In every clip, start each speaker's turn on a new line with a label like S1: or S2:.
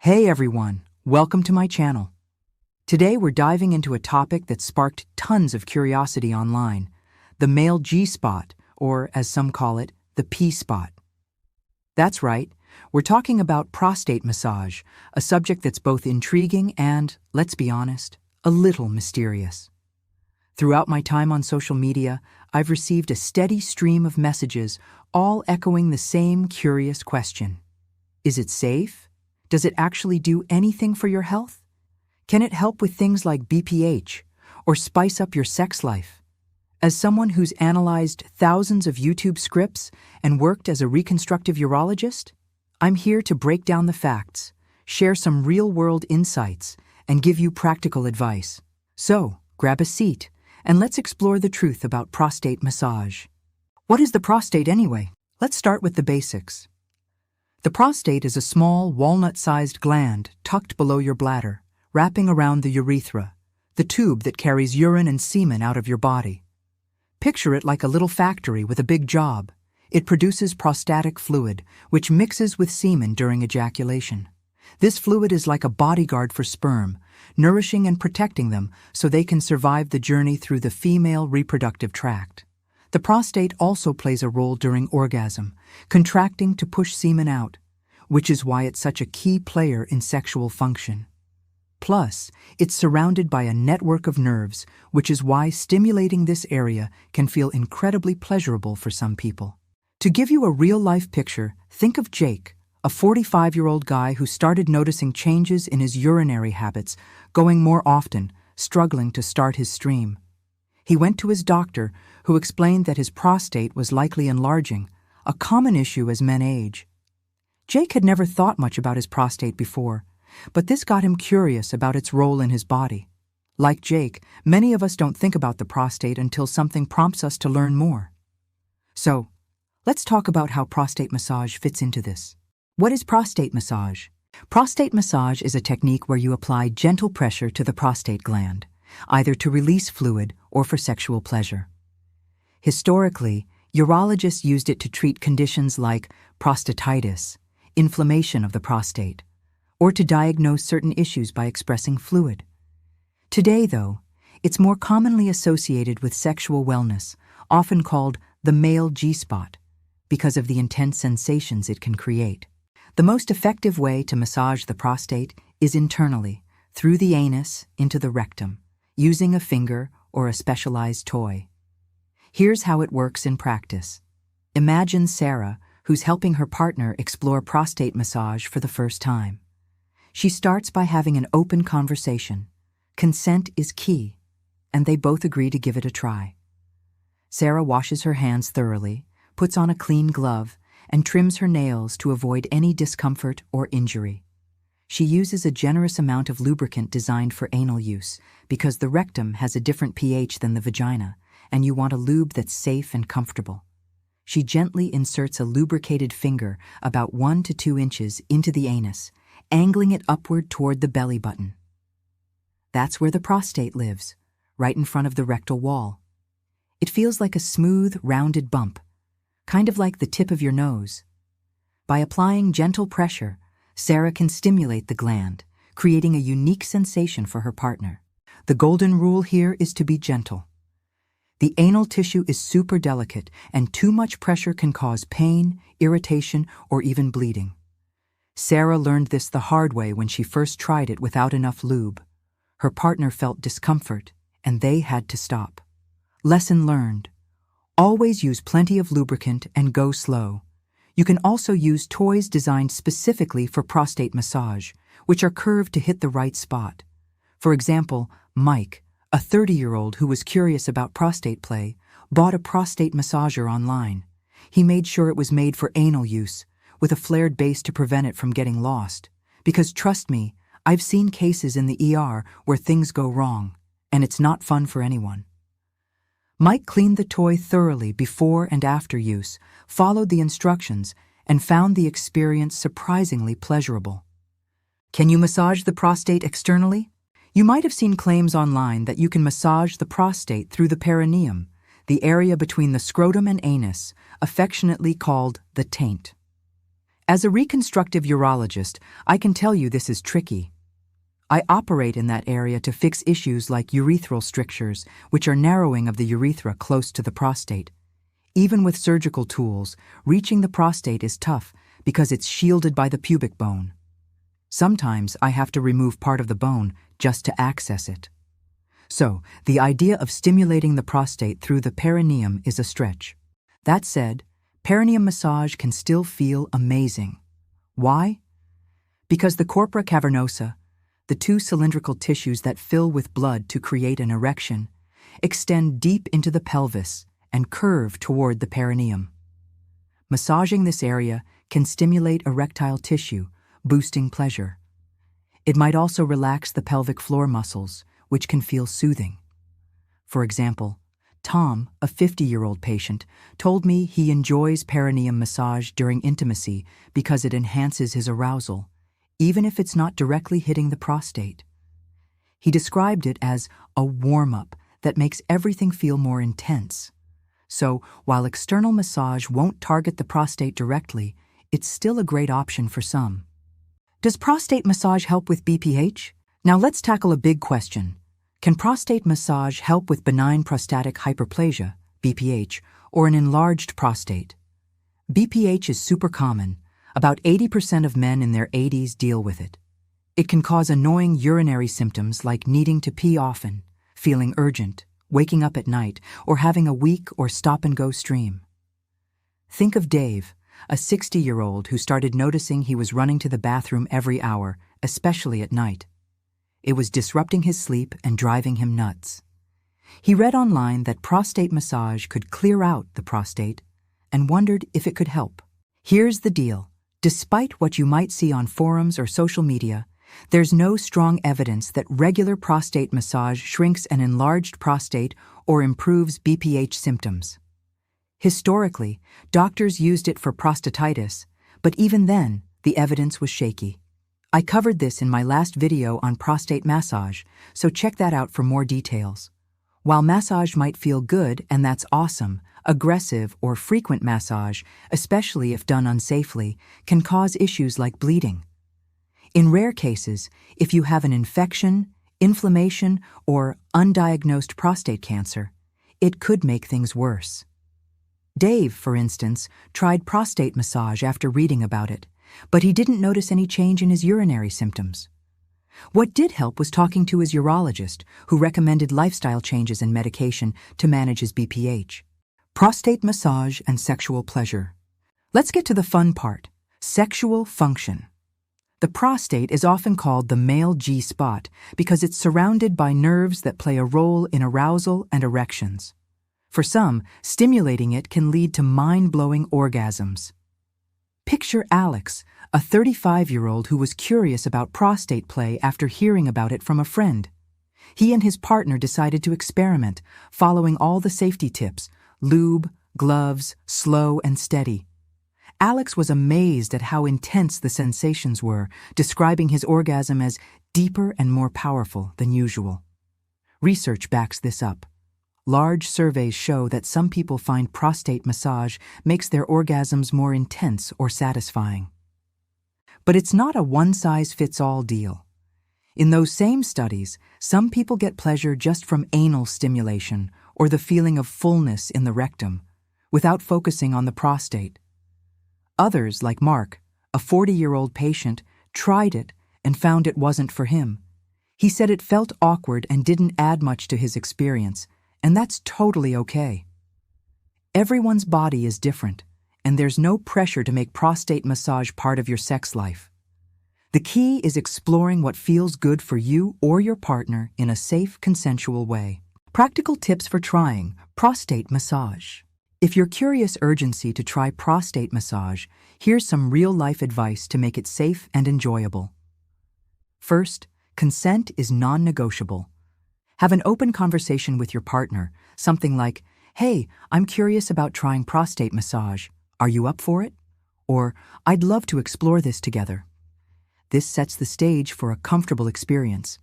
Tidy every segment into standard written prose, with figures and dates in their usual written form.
S1: Hey everyone, welcome to my channel. Today we're diving into a topic that sparked tons of curiosity online, the male G-spot, or as some call it, the P-spot. That's right, we're talking about prostate massage, a subject that's both intriguing and, let's be honest, a little mysterious. Throughout my time on social media, I've received a steady stream of messages, all echoing the same curious question. Is it safe? Does it actually do anything for your health? Can it help with things like BPH or spice up your sex life? As someone who's analyzed thousands of YouTube scripts and worked as a reconstructive urologist, I'm here to break down the facts, share some real-world insights, and give you practical advice. So, grab a seat and let's explore the truth about prostate massage. What is the prostate anyway? Let's start with the basics. The prostate is a small, walnut-sized gland tucked below your bladder, wrapping around the urethra, the tube that carries urine and semen out of your body. Picture it like a little factory with a big job. It produces prostatic fluid, which mixes with semen during ejaculation. This fluid is like a bodyguard for sperm, nourishing and protecting them so they can survive the journey through the female reproductive tract. The prostate also plays a role during orgasm, contracting to push semen out, which is why it's such a key player in sexual function. Plus, it's surrounded by a network of nerves, which is why stimulating this area can feel incredibly pleasurable for some people. To give you a real-life picture, think of Jake, a 45-year-old guy who started noticing changes in his urinary habits, going more often, struggling to start his stream. He went to his doctor, who explained that his prostate was likely enlarging, a common issue as men age. Jake had never thought much about his prostate before, but this got him curious about its role in his body. Like Jake, many of us don't think about the prostate until something prompts us to learn more. So, let's talk about how prostate massage fits into this. What is prostate massage? Prostate massage is a technique where you apply gentle pressure to the prostate gland, either to release fluid or for sexual pleasure. Historically, urologists used it to treat conditions like prostatitis, inflammation of the prostate, or to diagnose certain issues by expressing fluid. Today, though, it's more commonly associated with sexual wellness, often called the male G-spot, because of the intense sensations it can create. The most effective way to massage the prostate is internally, through the anus into the rectum, using a finger or a specialized toy. Here's how it works in practice. Imagine Sarah, who's helping her partner explore prostate massage for the first time. She starts by having an open conversation. Consent is key, and they both agree to give it a try. Sarah washes her hands thoroughly, puts on a clean glove, and trims her nails to avoid any discomfort or injury. She uses a generous amount of lubricant designed for anal use because the rectum has a different pH than the vagina, and you want a lube that's safe and comfortable. She gently inserts a lubricated finger about 1 to 2 inches into the anus, angling it upward toward the belly button. That's where the prostate lives, right in front of the rectal wall. It feels like a smooth, rounded bump, kind of like the tip of your nose. By applying gentle pressure, Sarah can stimulate the gland, creating a unique sensation for her partner. The golden rule here is to be gentle. The anal tissue is super delicate, and too much pressure can cause pain, irritation, or even bleeding. Sarah learned this the hard way when she first tried it without enough lube. Her partner felt discomfort, and they had to stop. Lesson learned. Always use plenty of lubricant and go slow. You can also use toys designed specifically for prostate massage, which are curved to hit the right spot. For example, Mike, a 30-year-old who was curious about prostate play, bought a prostate massager online. He made sure it was made for anal use, with a flared base to prevent it from getting lost. Because trust me, I've seen cases in the ER where things go wrong, and it's not fun for anyone. Mike cleaned the toy thoroughly before and after use, followed the instructions, and found the experience surprisingly pleasurable. Can you massage the prostate externally? You might have seen claims online that you can massage the prostate through the perineum, the area between the scrotum and anus, affectionately called the taint. As a reconstructive urologist, I can tell you this is tricky. I operate in that area to fix issues like urethral strictures, which are narrowing of the urethra close to the prostate. Even with surgical tools, reaching the prostate is tough because it's shielded by the pubic bone. Sometimes I have to remove part of the bone just to access it. So, the idea of stimulating the prostate through the perineum is a stretch. That said, perineum massage can still feel amazing. Why? Because the corpora cavernosa, the two cylindrical tissues that fill with blood to create an erection, extend deep into the pelvis and curve toward the perineum. Massaging this area can stimulate erectile tissue, boosting pleasure. It might also relax the pelvic floor muscles, which can feel soothing. For example, Tom, a 50-year-old patient, told me he enjoys perineum massage during intimacy because it enhances his arousal, even if it's not directly hitting the prostate. He described it as a warm-up that makes everything feel more intense. So, while external massage won't target the prostate directly, it's still a great option for some. Does prostate massage help with BPH? Now let's tackle a big question. Can prostate massage help with benign prostatic hyperplasia, BPH, or an enlarged prostate? BPH is super common. About 80% of men in their 80s deal with it. It can cause annoying urinary symptoms like needing to pee often, feeling urgent, waking up at night, or having a weak or stop-and-go stream. Think of Dave, a 60-year-old who started noticing he was running to the bathroom every hour, especially at night. It was disrupting his sleep and driving him nuts. He read online that prostate massage could clear out the prostate and wondered if it could help. Here's the deal. Despite what you might see on forums or social media, there's no strong evidence that regular prostate massage shrinks an enlarged prostate or improves BPH symptoms. Historically, doctors used it for prostatitis, but even then, the evidence was shaky. I covered this in my last video on prostate massage, so check that out for more details. While massage might feel good, and that's awesome, aggressive or frequent massage, especially if done unsafely, can cause issues like bleeding. In rare cases, if you have an infection, inflammation, or undiagnosed prostate cancer, it could make things worse. Dave, for instance, tried prostate massage after reading about it, but he didn't notice any change in his urinary symptoms. What did help was talking to his urologist, who recommended lifestyle changes and medication to manage his BPH. Prostate massage and sexual pleasure. Let's get to the fun part, sexual function. The prostate is often called the male G-spot because it's surrounded by nerves that play a role in arousal and erections. For some, stimulating it can lead to mind-blowing orgasms. Picture Alex, a 35-year-old who was curious about prostate play after hearing about it from a friend. He and his partner decided to experiment, following all the safety tips: lube, gloves, slow and steady. Alex was amazed at how intense the sensations were, describing his orgasm as deeper and more powerful than usual. Research backs this up. Large surveys show that some people find prostate massage makes their orgasms more intense or satisfying. But it's not a one-size-fits-all deal. In those same studies, some people get pleasure just from anal stimulation or the feeling of fullness in the rectum, without focusing on the prostate. Others, like Mark, a 40-year-old patient, tried it and found it wasn't for him. He said it felt awkward and didn't add much to his experience, and that's totally okay. Everyone's body is different, and there's no pressure to make prostate massage part of your sex life. The key is exploring what feels good for you or your partner in a safe, consensual way. Practical tips for trying prostate massage. If you're curious urgency to try prostate massage, here's some real-life advice to make it safe and enjoyable. First, consent is non-negotiable. Have an open conversation with your partner, something like, "Hey, I'm curious about trying prostate massage. Are you up for it?" Or, "I'd love to explore this together." This sets the stage for a comfortable experience.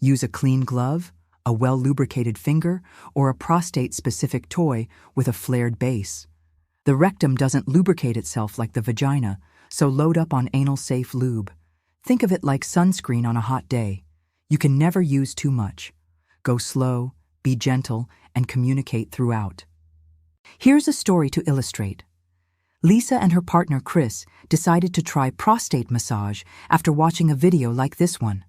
S1: Use a clean glove, a well-lubricated finger, or a prostate-specific toy with a flared base. The rectum doesn't lubricate itself like the vagina, So load up on anal-safe lube. Think of it like sunscreen on a hot day. You can never use too much. Go slow, be gentle, and communicate throughout. Here's a story to illustrate. Lisa and her partner Chris decided to try prostate massage after watching a video like this one.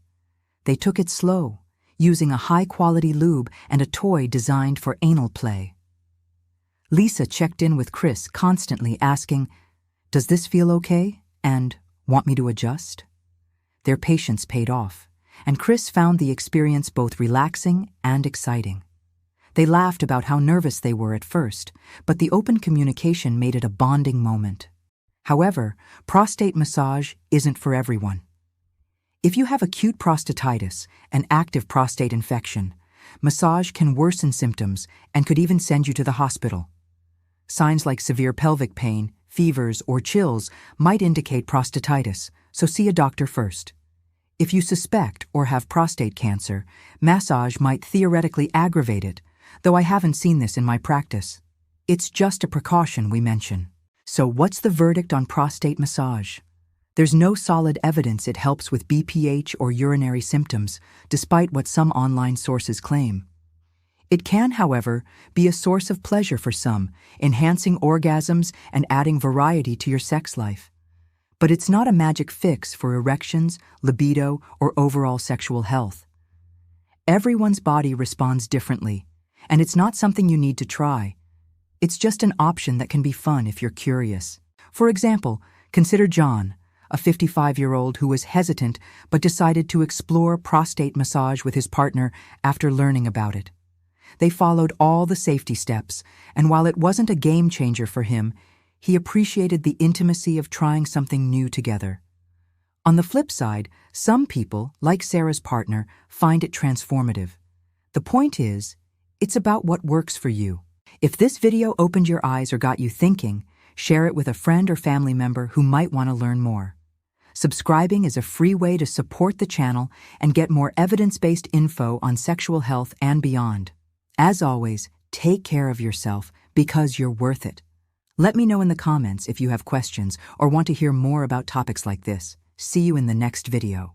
S1: They took it slow, using a high-quality lube and a toy designed for anal play. Lisa checked in with Chris, constantly asking, "Does this feel okay?" and "Want me to adjust?" Their patience paid off, and Chris found the experience both relaxing and exciting. They laughed about how nervous they were at first, but the open communication made it a bonding moment. However, prostate massage isn't for everyone. If you have acute prostatitis, an active prostate infection, massage can worsen symptoms and could even send you to the hospital. Signs like severe pelvic pain, fevers, or chills might indicate prostatitis, so see a doctor first. If you suspect or have prostate cancer, massage might theoretically aggravate it, though I haven't seen this in my practice. It's just a precaution we mention. So what's the verdict on prostate massage? There's no solid evidence it helps with BPH or urinary symptoms, despite what some online sources claim. It can, however, be a source of pleasure for some, enhancing orgasms and adding variety to your sex life. But it's not a magic fix for erections, libido, or overall sexual health. Everyone's body responds differently, and it's not something you need to try. It's just an option that can be fun if you're curious. For example, consider John, a 55-year-old who was hesitant but decided to explore prostate massage with his partner after learning about it. They followed all the safety steps, and while it wasn't a game changer for him, he appreciated the intimacy of trying something new together. On the flip side, some people, like Sarah's partner, find it transformative. The point is, it's about what works for you. If this video opened your eyes or got you thinking, share it with a friend or family member who might want to learn more. Subscribing is a free way to support the channel and get more evidence-based info on sexual health and beyond. As always, take care of yourself because you're worth it. Let me know in the comments if you have questions or want to hear more about topics like this. See you in the next video.